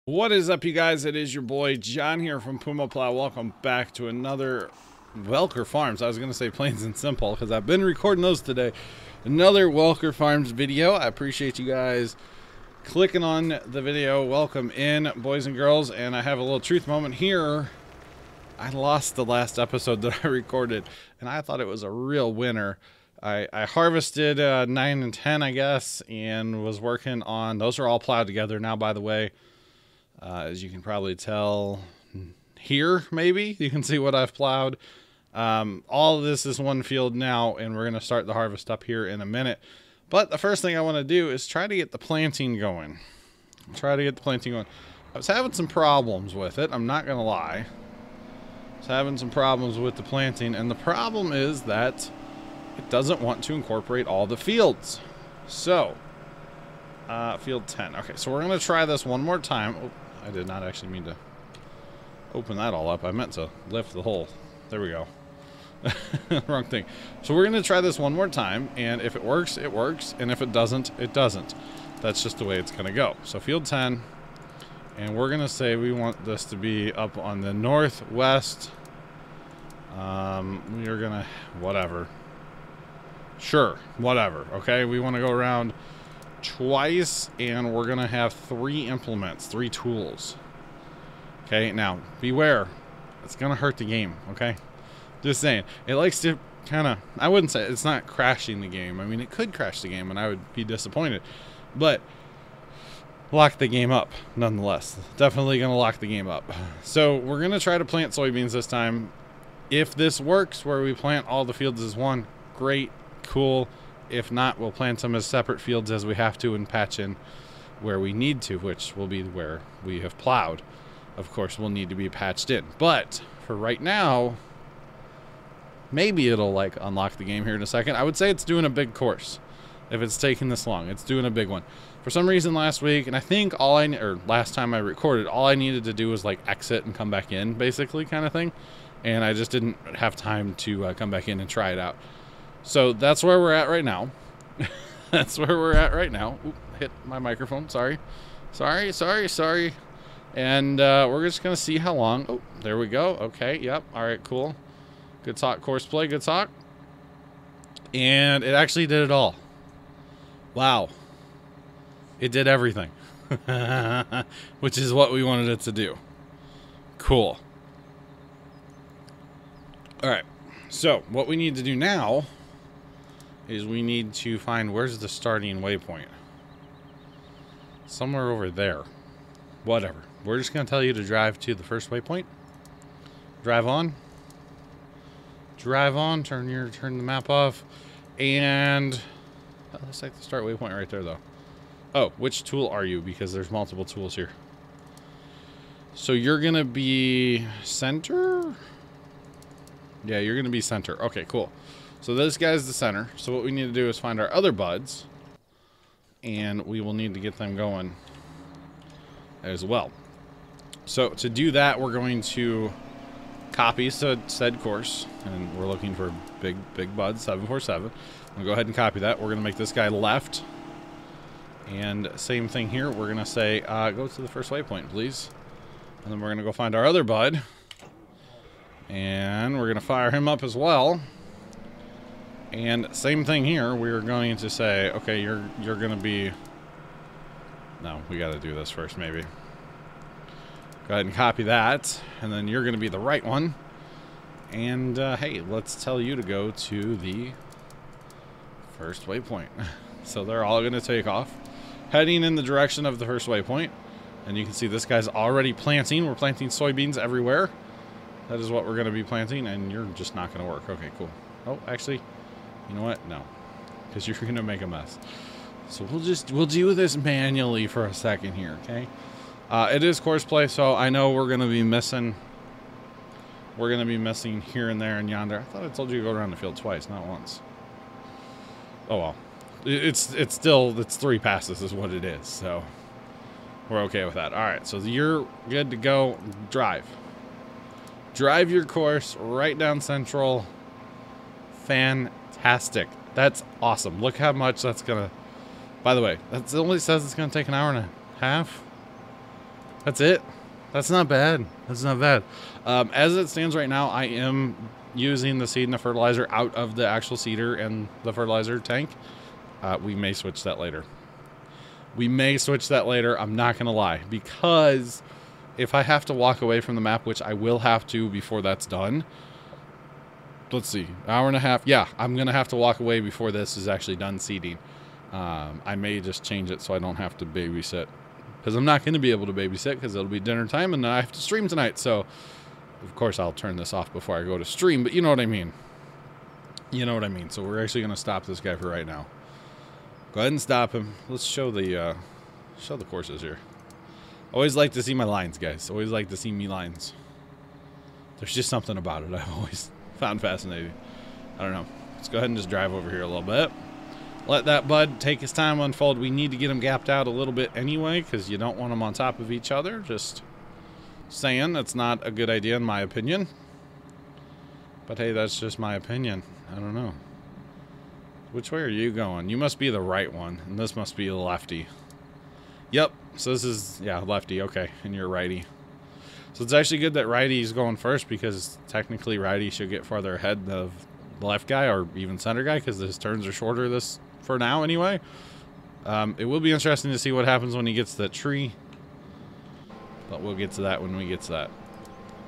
What is up, you guys? It is your boy John here from Puma Plow. Welcome back to another Welker Farms. I was going to say Plains and Simple because I've been recording those today. Another Welker Farms video. I appreciate you guys clicking on the video. Welcome in, boys and girls. And I have a little truth moment here. I lost the last episode that I recorded, and I thought it was a real winner. I harvested 9 and 10, I guess, and was working on... Those are all plowed together now, by the way. As you can probably tell here, maybe you can see what I've plowed. All of this is one field now, and we're going to start the harvest up here in a minute. But the first thing I want to do is try to get the planting going. I was having some problems with it. I'm not going to lie. I was having some problems with the planting, and the problem is that it doesn't want to incorporate all the fields. So, field 10. Okay, so we're going to try this one more time. Oh, I did not actually mean to open that all up. I meant to lift the hole. There we go. Wrong thing. So we're going to try this one more time, and if it works, it works, and if it doesn't, it doesn't. That's just the way it's going to go. So field 10, and we're going to say we want this to be up on the northwest. We are going to, whatever. Sure, whatever. Okay, we want to go around twice, and we're gonna have 3 implements, 3 tools. Okay, now beware, it's gonna hurt the game. Okay, just saying, it likes to kind of, I wouldn't say it's not crashing the game. I mean, it could crash the game and I would be disappointed, but lock the game up nonetheless. Definitely gonna lock the game up. So we're gonna try to plant soybeans this time. If this works where we plant all the fields as one, great, cool. If not, we'll plant them as separate fields as we have to and patch in where we need to, which will be where we have plowed. Of course, we'll need to be patched in. But for right now, maybe it'll like unlock the game here in a second. I would say it's doing a big course. If it's taking this long, it's doing a big one. For some reason last week, and I think last time I recorded, all I needed to do was like exit and come back in, basically, kind of thing. And I just didn't have time to come back in and try it out. So that's where we're at right now. That's where we're at right now. Oop, hit my microphone. Sorry. And we're just going to see how long. Oh, there we go. Okay, yep. All right, cool. Good talk, course play. Good talk. And it actually did it all. Wow. It did everything. Which is what we wanted it to do. Cool. All right. So what we need to do now is we need to find, where's the starting waypoint? Somewhere over there. Whatever. We're just going to tell you to drive to the first waypoint. Drive on. Drive on. Turn the map off. And let's take the start waypoint right there, though. Oh, which tool are you? Because there's multiple tools here. So you're going to be center? Yeah, you're going to be center. Okay, cool. So this guy's the center. So what we need to do is find our other buds. And we will need to get them going as well. So to do that, we're going to copy said course. And we're looking for big buds, 747. We'll go ahead and copy that. We're going to make this guy left. And same thing here. We're going to say, go to the first waypoint, please. And then we're going to go find our other bud. And we're going to fire him up as well. And same thing here. We're going to say, okay, you're going to be... No, we got to do this first, maybe. Go ahead and copy that. And then you're going to be the right one. And, hey, let's tell you to go to the first waypoint. So they're all going to take off, heading in the direction of the first waypoint. And you can see this guy's already planting. We're planting soybeans everywhere. That is what we're going to be planting, and you're just not going to work. Okay, cool. Oh, actually, you know what? No, because you're going to make a mess. So we'll do this manually for a second here, okay? It is course play, so I know we're going to be missing. We're going to be missing here and there and yonder. I thought I told you to go around the field twice, not once. Oh well, it's 3 passes is what it is, so we're okay with that. All right, so you're good to go. Drive your course right down central. Fantastic. That's awesome. Look how much that's gonna... By the way, that only says it's gonna take an hour and a half. That's it. That's not bad. That's not bad. As it stands right now, I am using the seed and the fertilizer out of the actual seeder and the fertilizer tank. We may switch that later. We may switch that later. I'm not going to lie. Because if I have to walk away from the map, which I will have to before that's done. Let's see. Hour and a half. Yeah, I'm going to have to walk away before this is actually done seeding. I may just change it so I don't have to babysit. Because I'm not going to be able to babysit because it'll be dinner time and I have to stream tonight. So, of course, I'll turn this off before I go to stream. But you know what I mean. You know what I mean. So we're actually going to stop this guy for right now. Go ahead and stop him. Let's show the courses here. Always like to see my lines, guys. Always like to see me lines. There's just something about it I've always found fascinating. I don't know. Let's go ahead and just drive over here a little bit. Let that bud take his time unfold. We need to get them gapped out a little bit anyway because you don't want them on top of each other. Just saying, that's not a good idea in my opinion. But hey, that's just my opinion. I don't know. Which way are you going? You must be the right one, and this must be the lefty. Yep, so this is, yeah, lefty, okay, and you're righty. So it's actually good that righty's going first because technically righty should get farther ahead of the left guy or even center guy because his turns are shorter this for now anyway. It will be interesting to see what happens when he gets to that tree. But we'll get to that when we get to that.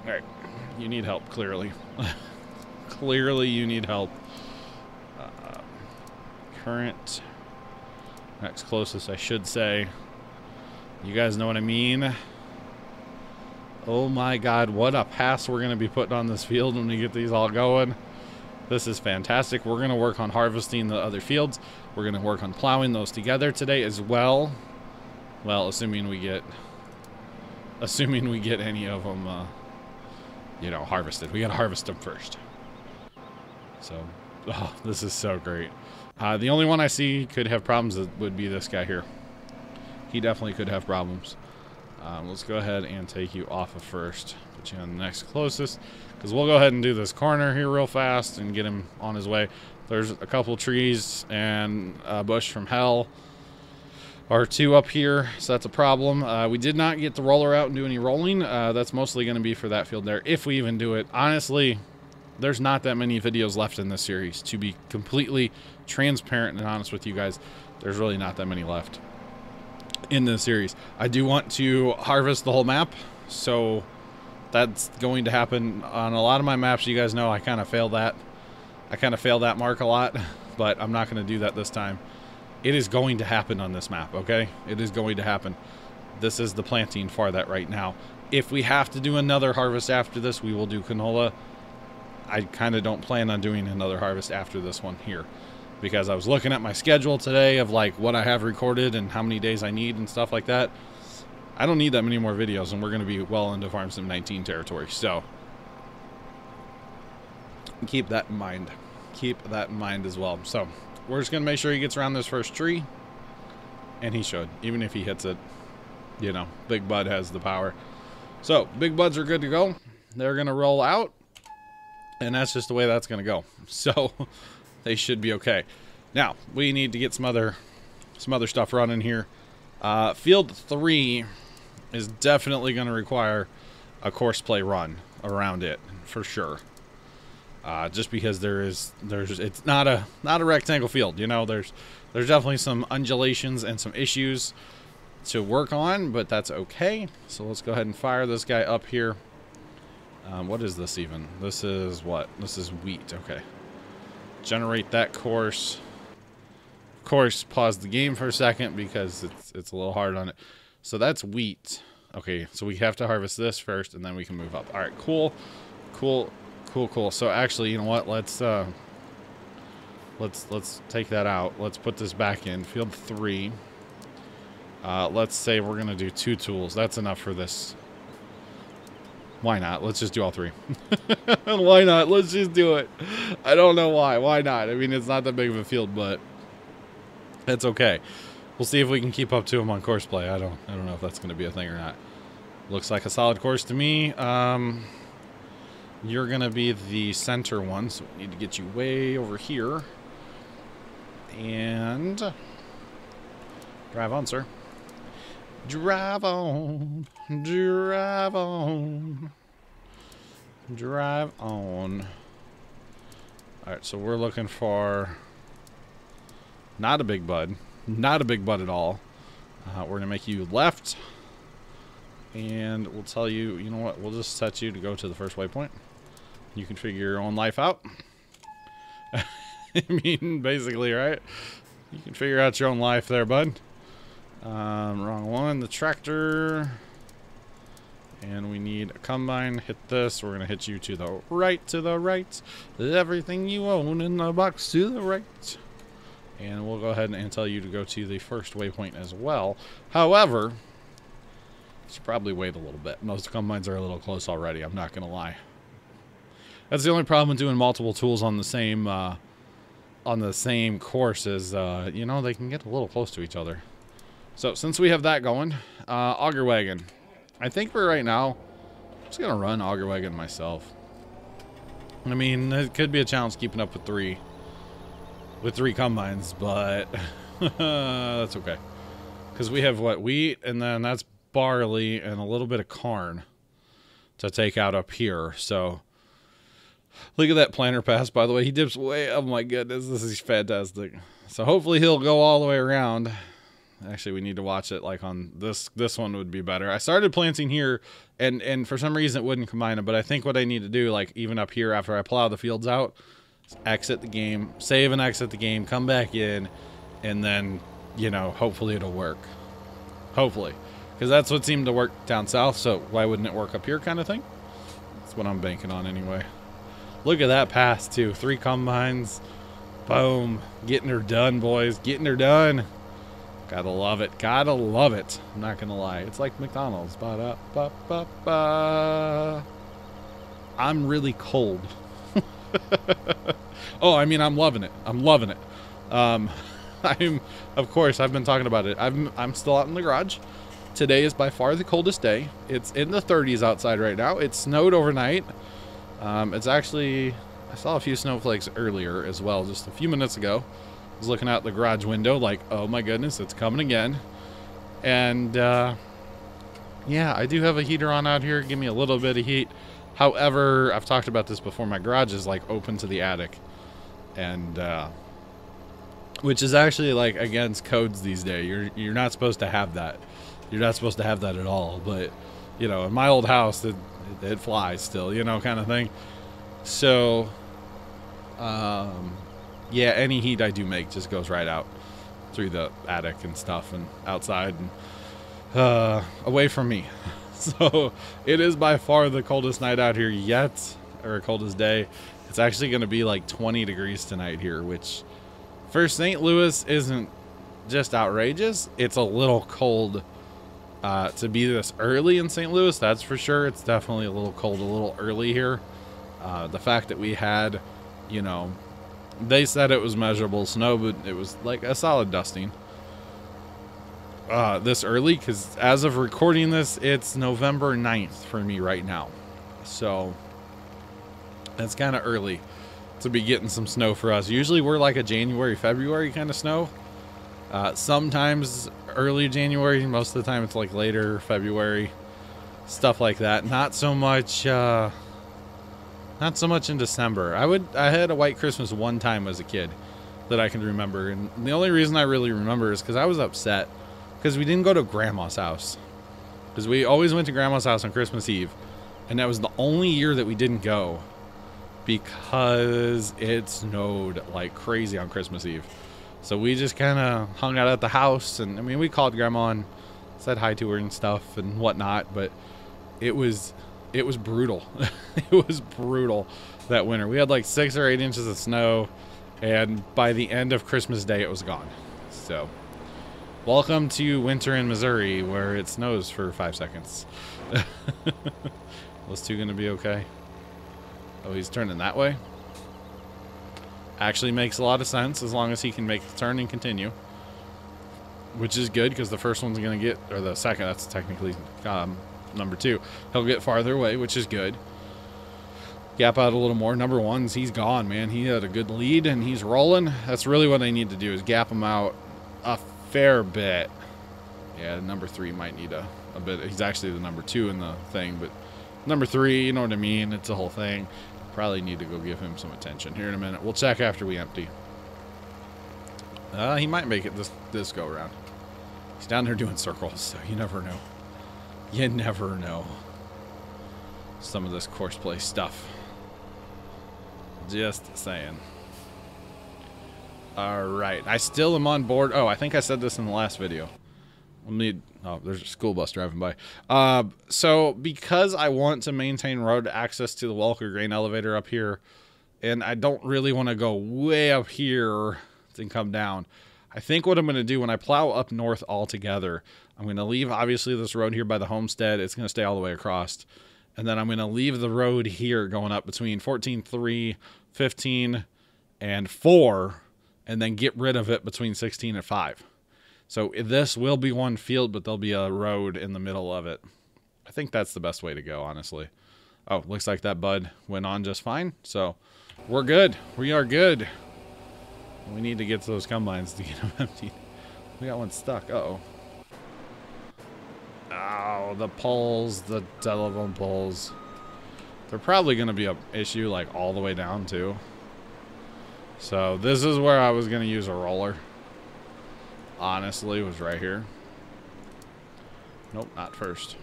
Alright, you need help, clearly. Clearly you need help. Current. Next closest, I should say. You guys know what I mean? Oh my god, what a pass we're going to be putting on this field when we get these all going. This is fantastic. We're going to work on harvesting the other fields. We're going to work on plowing those together today as well. Well, assuming we get any of them, you know, harvested. We got to harvest them first. So, oh, this is so great. The only one I see could have problems would be this guy here. He definitely could have problems. Let's go ahead and take you off of first. Put you on the next closest. Because we'll go ahead and do this corner here real fast and get him on his way. There's a couple trees and a bush from hell. Or two up here, so that's a problem. We did not get the roller out and do any rolling. That's mostly going to be for that field there, if we even do it. Honestly, there's not that many videos left in this series. To be completely transparent and honest with you guys, there's really not that many left in this series. I do want to harvest the whole map, so that's going to happen on a lot of my maps. You guys know I kind of failed that. I kind of failed that mark a lot, but I'm not going to do that this time. It is going to happen on this map, okay? It is going to happen. This is the planting for that right now. If we have to do another harvest after this, we will do canola. I kind of don't plan on doing another harvest after this one here, because I was looking at my schedule today of like what I have recorded and how many days I need and stuff like that. I don't need that many more videos, and we're going to be well into Farm Sim 19 territory, so keep that in mind. Keep that in mind as well. So we're just going to make sure he gets around this first tree, and he should. Even if he hits it, you know, Big Bud has the power. So Big Buds are good to go. They're going to roll out, and that's just the way that's going to go. So they should be okay. Now, we need to get some other stuff running here. Field 3 is definitely going to require a course play run around it, for sure. Just because it's not a rectangle field, you know. There's definitely some undulations and some issues to work on, but that's okay. So let's go ahead and fire this guy up here. What is this even? This is what? This is wheat. Okay. Generate that course. Of course, pause the game for a second because it's a little hard on it. So that's wheat. Okay, so we have to harvest this first, and then we can move up. All right, cool. So actually, you know what? Let's take that out. Let's put this back in field 3. Let's say we're gonna do 2 tools. That's enough for this. Why not? Let's just do all 3. Why not? Let's just do it. I don't know why. Why not? I mean, it's not that big of a field, but it's okay. We'll see if we can keep up to them on course play. I don't know if that's going to be a thing or not. Looks like a solid course to me. You're going to be the center one, so we need to get you way over here. And drive on, sir. Drive on, drive on, drive on. Alright, so we're looking for not a big bud. Not a big bud at all. We're going to make you left. And we'll tell you, you know what, we'll just set you to go to the first waypoint. You can figure your own life out. I mean, basically, right? You can figure out your own life there, bud. Wrong one. The tractor. And we need a combine. Hit this. We're going to hit you to the right, to the right. Everything you own in the box to the right. And we'll go ahead and tell you to go to the first waypoint as well. However, you should probably wait a little bit. Most combines are a little close already. I'm not going to lie. That's the only problem with doing multiple tools on the same course is, you know, they can get a little close to each other. So since we have that going, auger wagon. I think for right now, I'm just gonna run auger wagon myself. I mean, it could be a challenge keeping up with three combines, but that's okay. Because we have what, wheat, and then that's barley and a little bit of corn to take out up here. So look at that planter pass, by the way. He dips way, oh my goodness, this is fantastic. So hopefully he'll go all the way around. Actually, we need to watch it like on this one would be better. I started planting here, and for some reason it wouldn't combine them, but I think what I need to do, like even up here after I plow the fields out, is exit the game, save and exit the game, come back in, and then, you know, hopefully it'll work. Hopefully. Because that's what seemed to work down south, so why wouldn't it work up here kind of thing? That's what I'm banking on anyway. Look at that pass, too. 3 combines. Boom. Getting her done, boys. Getting her done. Gotta love it. Gotta love it. I'm not gonna lie. It's like McDonald's. Ba-da-ba-ba-ba. I'm really cold. Oh, I mean, I'm loving it. I'm loving it. Of course, I've been talking about it. I'm still out in the garage. Today is by far the coldest day. It's in the 30s outside right now. It snowed overnight. It's actually, I saw a few snowflakes earlier as well, just a few minutes ago. I was looking out the garage window like, oh my goodness, it's coming again. And yeah, I do have a heater on out here. Give me a little bit of heat. However, I've talked about this before. My garage is like open to the attic. And which is actually like against codes these days. You're not supposed to have that. You're not supposed to have that at all. But, you know, in my old house, it flies still, you know, kind of thing. So, yeah, any heat I do make just goes right out through the attic and stuff and outside and away from me. So, it is by far the coldest night out here yet, or coldest day. It's actually going to be like 20 degrees tonight here, which for St. Louis isn't just outrageous. It's a little cold to be this early in St. Louis, that's for sure. It's definitely a little cold, a little early here. The fact that we had, you know, they said it was measurable snow, but it was like a solid dusting this early, because as of recording this, it's November 9th for me right now. So that's kind of early to be getting some snow for us. Usually we're like a January, February kind of snow. Sometimes early January, most of the time it's like later February, stuff like that. Not so much in December. I had a white Christmas one time as a kid that I can remember, and the only reason I really remember is because I was upset because we didn't go to Grandma's house, because we always went to Grandma's house on Christmas Eve, and that was the only year that we didn't go because it snowed like crazy on Christmas Eve. So we just kind of hung out at the house, and I mean, we called Grandma and said hi to her and stuff and whatnot, but it was brutal. It was brutal that winter. We had like 6 or 8 inches of snow, and by the end of Christmas Day, it was gone. So, welcome to winter in Missouri, where it snows for 5 seconds. Those two gonna be okay? Oh, he's turning that way? Actually makes a lot of sense as long as he can make the turn and continue, which is good, because the first one's gonna get, or the second, that's technically number 2, he'll get farther away, which is good. Gap out a little more. Number 1's, he's gone, man. He had a good lead and he's rolling. That's really what I need to do, is gap him out a fair bit. Yeah, number 3 might need a bit. He's actually the number 2 in the thing, but number 3, you know what I mean? It's a whole thing. Probably need to go give him some attention here in a minute. We'll check after we empty. He might make it this go around. He's down there doing circles, so you never know. You never know. Some of this course play stuff. Just saying. Alright, I still am on board. Oh, I think I said this in the last video. Oh, there's a school bus driving by. So, because I want to maintain road access to the Welker grain elevator up here, and I don't really want to go way up here and come down, I think what I'm going to do when I plow up north altogether, I'm going to leave, obviously, this road here by the homestead. It's going to stay all the way across. And then I'm going to leave the road here going up between 14.3, 15, and 4, and then get rid of it between 16 and 5. So this will be one field, but there'll be a road in the middle of it. I think that's the best way to go, honestly. Oh, looks like that bud went on just fine. So we're good. We are good. We need to get to those combines to get them emptied. We got one stuck. Uh-oh. Oh, the poles, the telephone poles. They're probably going to be an issue like all the way down too. So this is where I was going to use a roller. Honestly, was right here. Nope, not first.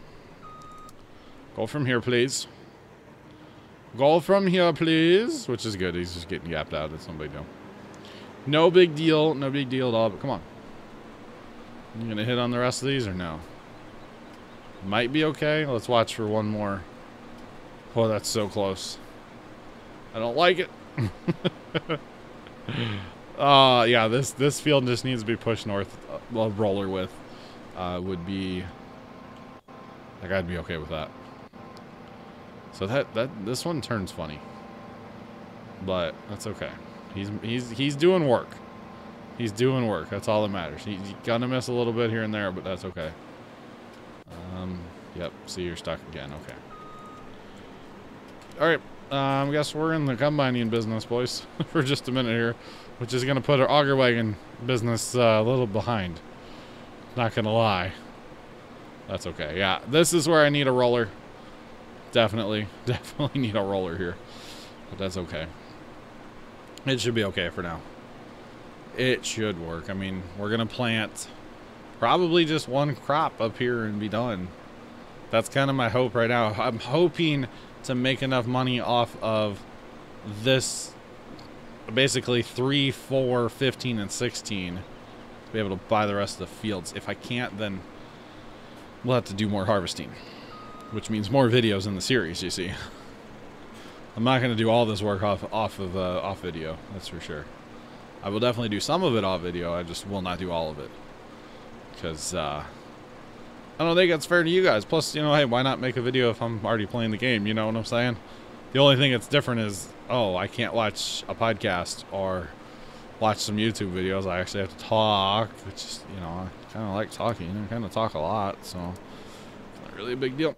Go from here, please. Go from here, please. Which is good. He's just getting gapped out. It's no big deal. No big deal. No big deal at all. But come on. You going to hit on the rest of these or no? Might be okay. Let's watch for one more. Oh, that's so close. I don't like it. Yeah, this field just needs to be pushed north. Well, roller width would be like I'd be okay with that. So this one turns funny, but that's okay. He's doing work. He's doing work. That's all that matters. He's gonna miss a little bit here and there, but that's okay. Yep. See, you're stuck again. Okay. All right. I guess we're in the combining business, boys, for just a minute here, which is going to put our auger wagon business a little behind. Not going to lie. That's okay. Yeah, this is where I need a roller. Definitely need a roller here. But that's okay. It should be okay for now. It should work. I mean, we're going to plant probably just one crop up here and be done. That's kind of my hope right now. I'm hoping to make enough money off of this, basically 3, 4, 15, and 16 to be able to buy the rest of the fields. If I can't, then we'll have to do more harvesting, which means more videos in the series, you see. I'm not going to do all this work off video, that's for sure. I will definitely do some of it off video. I just will not do all of it because I don't think it's fair to you guys. Plus, you know, hey, why not make a video if I'm already playing the game? You know what I'm saying? The only thing that's different is, oh, I can't watch a podcast or watch some YouTube videos. I actually have to talk, which is, you know, I kind of like talking. I kind of talk a lot, so it's not really a big deal.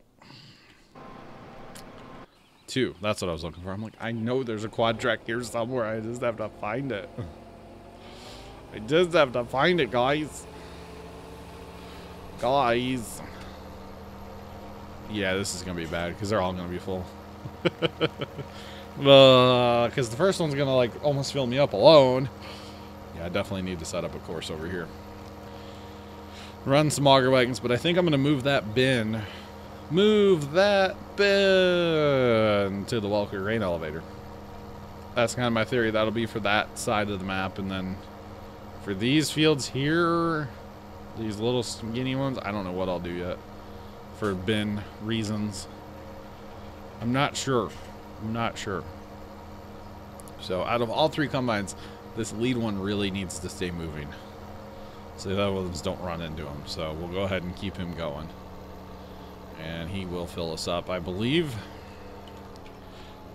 2, that's what I was looking for. I'm like, I know there's a quad track here somewhere. I just have to find it. I just have to find it, guys. Guys. Yeah, this is going to be bad because they're all going to be full. Because the first one's going to, like, almost fill me up alone. Yeah, I definitely need to set up a course over here. Run some auger wagons, but I think I'm going to move that bin. Move that bin to the Welker grain elevator. That's kind of my theory. That'll be for that side of the map. And then for these fields here, these little skinny ones, I don't know what I'll do yet for bin reasons. I'm not sure. I'm not sure. So out of all 3 combines, this lead one really needs to stay moving, so the other ones don't run into him. So we'll go ahead and keep him going, and he will fill us up, I believe.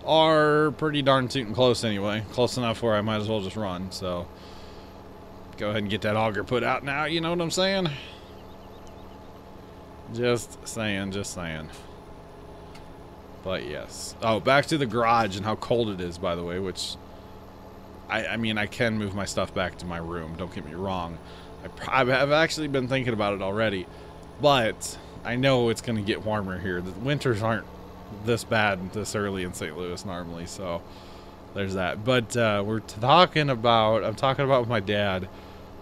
Are pretty darn tootin' close anyway. Close enough where I might as well just run. So go ahead and get that auger put out now. You know what I'm saying? Just saying, just saying. But yes. Oh, back to the garage and how cold it is, by the way, which I mean, I can move my stuff back to my room. Don't get me wrong. I've actually been thinking about it already, but I know it's going to get warmer here. The winters aren't this bad this early in St. Louis normally, so there's that. But I'm talking about with my dad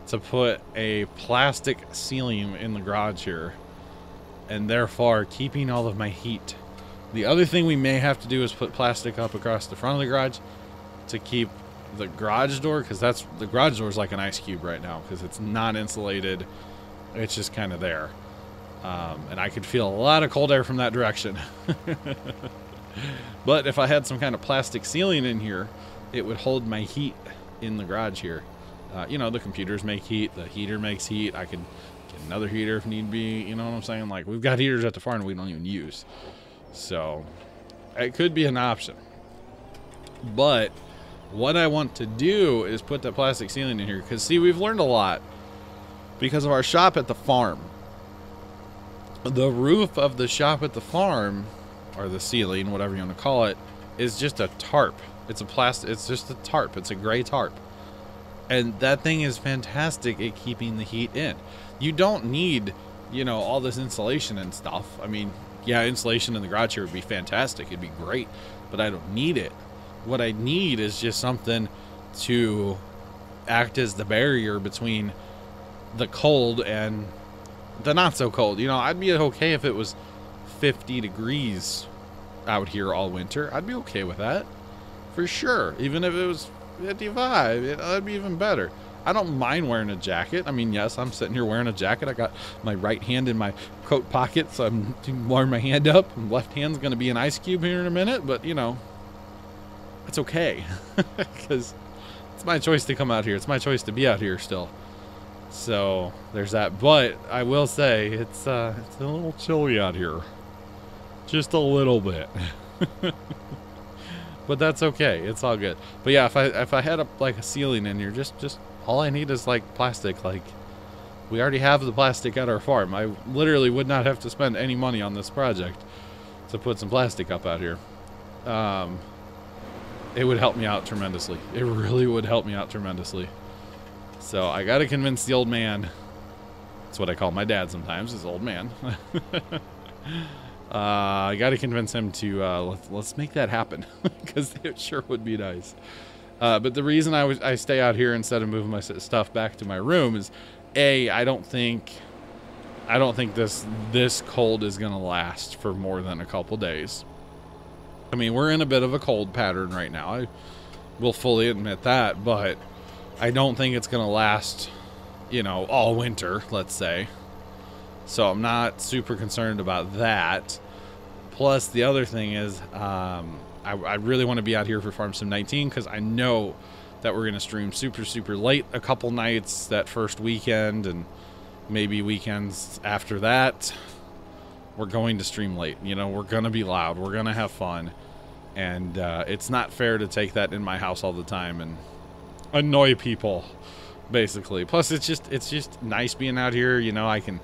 to put a plastic ceiling in the garage here, and therefore keeping all of my heat. The other thing we may have to do is put plastic up across the front of the garage to keep the garage door, because the garage door is like an ice cube right now because it's not insulated. It's just kind of there, and I could feel a lot of cold air from that direction. But if I had some kind of plastic ceiling in here, it would hold my heat in the garage here. You know, the computers make heat, the heater makes heat. I could get another heater if need be. You know what I'm saying? Like, we've got heaters at the farm we don't even use, so it could be an option. But what I want to do is put that plastic ceiling in here, because see, we've learned a lot because of our shop at the farm. The roof of the shop at the farm, or the ceiling, whatever you want to call it, is just a tarp. It's just a tarp. It's a gray tarp, and that thing is fantastic at keeping the heat in. You don't need, you know, all this insulation and stuff. I mean, yeah, insulation in the garage here would be fantastic. It'd be great, but I don't need it. What I need is just something to act as the barrier between the cold and the not so cold. You know, I'd be okay if it was 50 degrees out here all winter. I'd be okay with that for sure. Even if it was 55, that'd be even better. I don't mind wearing a jacket. I mean, yes, I'm sitting here wearing a jacket. I got my right hand in my coat pocket, so I'm warming my hand up, and left hand's going to be an ice cube here in a minute, but you know, it's okay, because it's my choice to come out here. It's my choice to be out here still. So there's that. But I will say it's a little chilly out here, just a little bit. But that's okay. It's all good. But yeah, if I had like a ceiling in here, just all I need is like plastic. Like, we already have the plastic at our farm. I literally would not have to spend any money on this project to put some plastic up out here. It would help me out tremendously. It really would help me out tremendously. So I got to convince the old man. That's what I call my dad sometimes, is old man. I got to convince him to let's make that happen, because it sure would be nice. But the reason I stay out here instead of moving my stuff back to my room is, I don't think this cold is gonna last for more than a couple days. I mean, we're in a bit of a cold pattern right now. I will fully admit that, but I don't think it's going to last, you know, all winter, let's say. So I'm not super concerned about that. Plus, the other thing is, I really want to be out here for Farm Sim 19, because I know that we're going to stream super, super late a couple nights that first weekend, and maybe weekends after that. We're going to stream late. You know, we're going to be loud. We're going to have fun. And it's not fair to take that in my house all the time and annoy people, basically. Plus, it's just nice being out here. You know, I can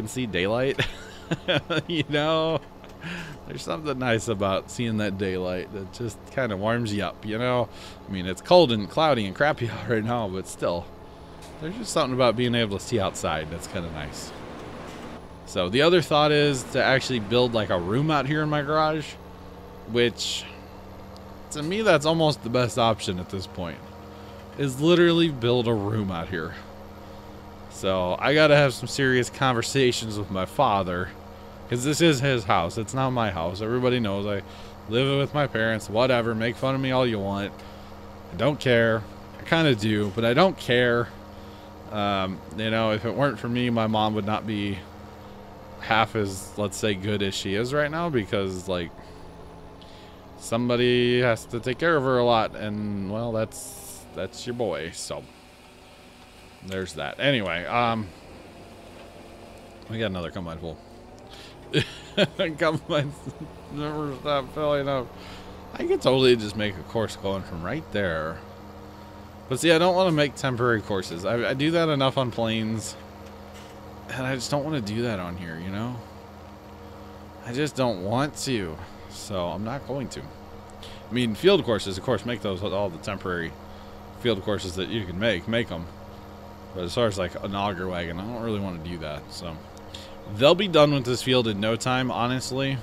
see daylight. You know, there's something nice about seeing that daylight that just kind of warms you up, you know. I mean, it's cold and cloudy and crappy out right now, but still, there's just something about being able to see outside that's kind of nice. So the other thought is to actually build like a room out here in my garage, which to me, that's almost the best option at this point, is literally build a room out here. So I got to have some serious conversations with my father, because this is his house. It's not my house. Everybody knows I live with my parents, whatever. Make fun of me all you want. I don't care. I kind of do, but I don't care. You know, if it weren't for me, my mom would not be half as, let's say, good as she is right now, because like somebody has to take care of her a lot, and well, that's your boy. So there's that. Anyway, we got another combine full. Combines never stop filling up. I could totally just make a course going from right there. But see, I don't want to make temporary courses. I do that enough on planes, and I just don't want to do that on here, you know? I just don't want to, so I'm not going to. I mean, field courses, of course, make those all the temporary field courses that you can make them. But as far as like an auger wagon, I don't really want to do that. So they'll be done with this field in no time, honestly.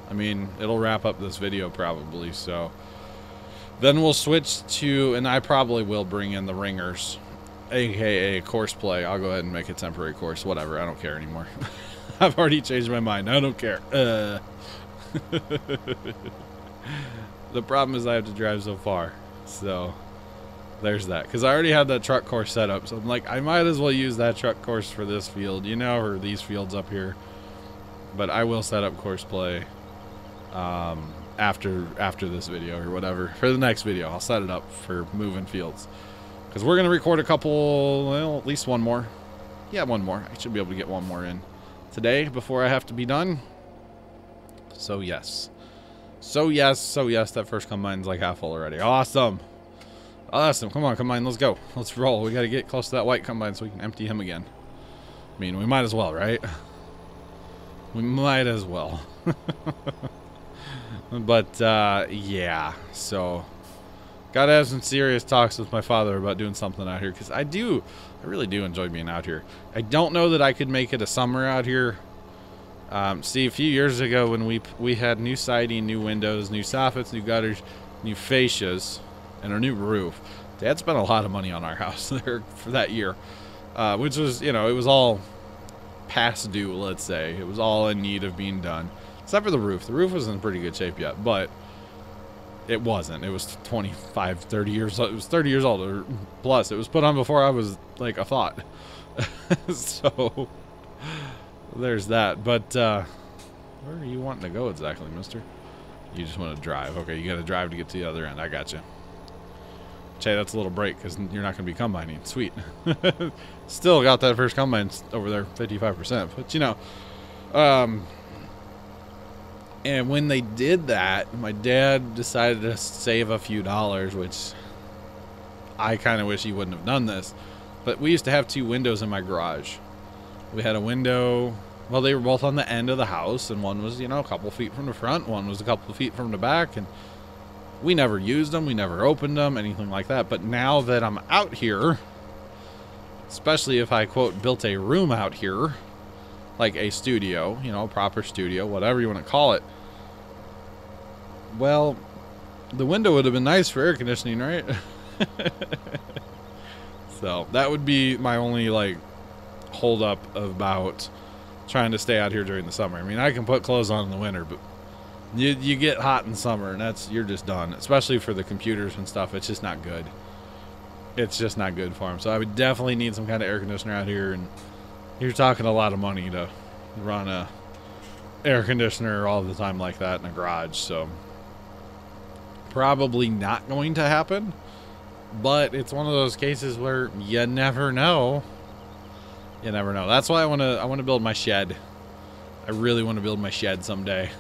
I mean, it'll wrap up this video probably. So then we'll switch to, and I probably will bring in the ringers, aka course play. I'll go ahead and make a temporary course. Whatever, I don't care anymore. I've already changed my mind. I don't care. The problem is I have to drive so far. So there's that. Because I already had that truck course set up. So I'm like, I might as well use that truck course for this field, you know, or these fields up here. But I will set up course play after this video or whatever. For the next video, I'll set it up for moving fields. Because we're going to record a couple, well, at least one more. Yeah, one more. I should be able to get one more in today before I have to be done. So yes. So yes, that first combine's like half full already. Awesome. Awesome. Come on, combine, let's go. Let's roll. We got to get close to that white combine so we can empty him again. I mean, we might as well, right? We might as well. But, yeah. So, gotta have some serious talks with my father about doing something out here. Because I really do enjoy being out here. I don't know that I could make it a summer out here. See, a few years ago when we had new siding, new windows, new soffits, new gutters, new fascias, and a new roof. Dad spent a lot of money on our house there for that year, which was, you know, it was all past due, let's say. It was all in need of being done, except for the roof. The roof was in pretty good shape yet, but it wasn't. It was 25, 30 years old. It was 30 years old or plus. It was put on before I was like a thought. So there's that. But where are you wanting to go exactly, mister? You just want to drive. Okay, you got to drive to get to the other end. I got you. Hey, that's a little break because you're not going to be combining. Sweet. Still got that first combine over there, 55%. But, you know, and when they did that, my dad decided to save a few dollars, which I kind of wish he wouldn't have done this. But we used to have two windows in my garage. We had a window, well, they were both on the end of the house, and one was, you know, a couple feet from the front, one was a couple feet from the back, and we never used them, we never opened them, anything like that. But now that I'm out here, especially if I, quote, built a room out here, like a studio, you know, a proper studio, whatever you want to call it, well, the window would have been nice for air conditioning, right? So that would be my only, like, hold up about trying to stay out here during the summer. I mean, I can put clothes on in the winter, but you get hot in summer, and you're just done. Especially for the computers and stuff, it's just not good. It's just not good for them. So I would definitely need some kind of air conditioner out here, and you're talking a lot of money to run a air conditioner all the time like that in a garage. So probably not going to happen, but it's one of those cases where you never know. You never know. That's why I want to build my shed. I really want to build my shed someday.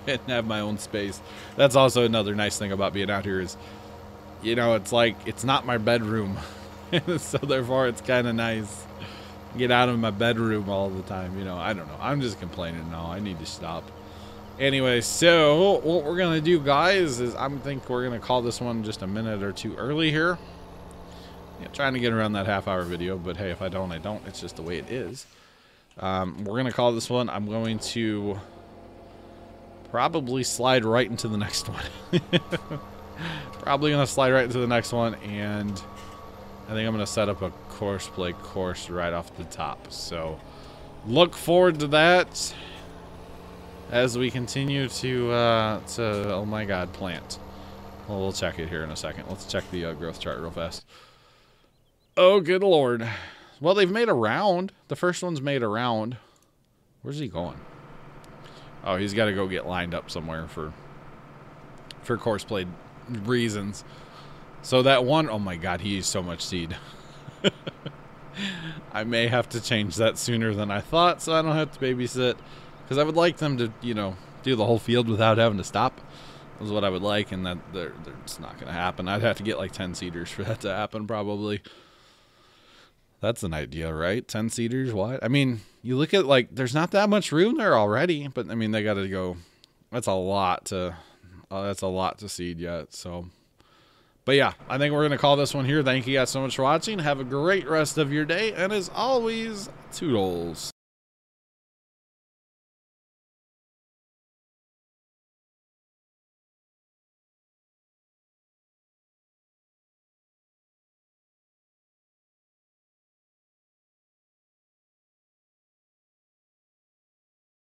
And have my own space. That's also another nice thing about being out here is, you know, it's like, it's not my bedroom. So therefore it's kind of nice. Get out of my bedroom all the time, you know. I don't know. I'm just complaining now. I need to stop. Anyway, so what we're going to do, guys, is I think we're going to call this one just a minute or two early here. Yeah, trying to get around that half-hour video, but hey, if I don't, I don't. It's just the way it is. We're going to call this one. I'm going to probably slide right into the next one. Probably going to slide right into the next one, and I think I'm going to set up a course right off the top. So look forward to that as we continue to oh my god, plant. Well, we'll check it here in a second. Let's check the growth chart real fast. Oh, good lord. Well, they've made a round. The first one's made a round. Where's he going? Oh, he's got to go get lined up somewhere for course play reasons. So that one, oh my god, he used so much seed. I may have to change that sooner than I thought, so I don't have to babysit. Because I would like them to, you know, do the whole field without having to stop. Is what I would like, and that's not going to happen. I'd have to get like 10 seeders for that to happen, probably. That's an idea, right? 10 seeders, what? I mean, you look at, like, there's not that much room there already, but, I mean, they got to go, that's a lot to seed yet, so. But yeah, I think we're going to call this one here. Thank you guys so much for watching. Have a great rest of your day. And as always, toodles.